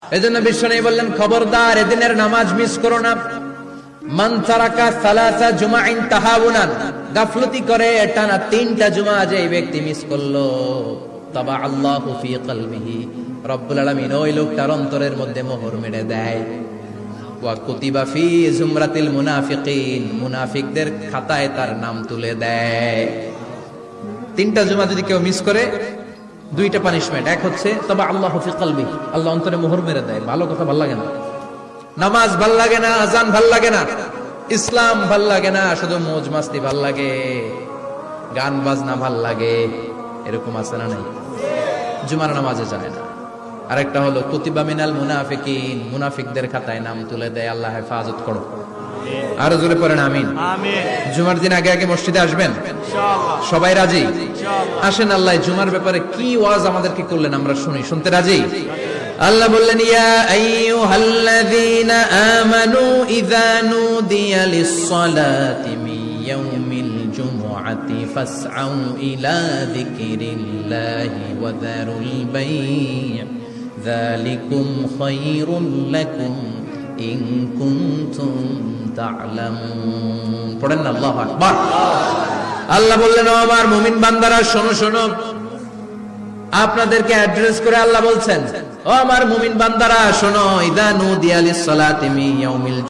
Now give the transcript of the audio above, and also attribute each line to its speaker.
Speaker 1: এজন্য বিশ্বনবী বললেন, খবরদার এদিনের নামাজ মিস করো না। মান তারাকা সালাসা জুমাইন তাহাউনান, গাফলতি করে টানা 3টা জুমা যে ব্যক্তি মিস করলো, তাবা আল্লাহু ফি কলবিহি, রব্বুল আলামিন ওই লোকটার অন্তরের মধ্যে মোহর মেরে দেয়। ওয়া কুতিবা ফি জুমরাতিল মুনাফিকিন, মুনাফিকদের খাতায় তার নাম তুলে দেয়। 3টা জুমা যদি কেউ মিস করে, 2টা পানিশমেন্ট। এক হচ্ছে তবা আল্লাহু ফি কলবি, আল্লাহ অন্তরে মোহর মেরে দেয়। ভালো কথা ভাল লাগে না, নামাজ ভাল লাগে না, আজান ভাল লাগে না, ইসলাম ভাল লাগে না, শুধু মৌজ মাস্তি ভাল লাগে, গান বাজনা ভাল লাগে, এরকম আছে না নাই? জুমার নামাজে যায় না। আরেকটা হলো কুতিবা মিনাল মুনাফিকিন, মুনাফিকদের খাতায় নাম তুলে দেয়। আল্লাহ হেফাজত করো। আরো জোরে পড়েন আমিন। জুমার দিন আগে আগে মসজিদে আসবেন সবাই? রাজি? আসেন। আল্লাহ জুমার ব্যাপারে কি ওয়াজ আমাদেরকে করলেন আমরা শুনি। শুনতে রাজি? আল্লাহ বললেন, ইয়া আইয়ুহাল্লাযীনা আমানু ইযা নুদিয়া লিস-সালাতি মিন ইয়াউমিল জুমআতি ফাসআউ ইলা যিকরিল্লাহি ওয়া যারুল বাই', যালিকুম খায়রুল লাকুম ইন কুনতুম তা'লামুন। পড়েন না আল্লাহু আকবার। আল্লাহ বললেন, ও আমার মুমিন বান্দারা শোনো শোনো। আপনাদেরকে অ্যাড্রেস করে আল্লাহ বলছেন, ও আমার মুমিন বান্দারা শোনো, ইযা নুদিয়া লিস-সালাতি মিন ইয়াউমিল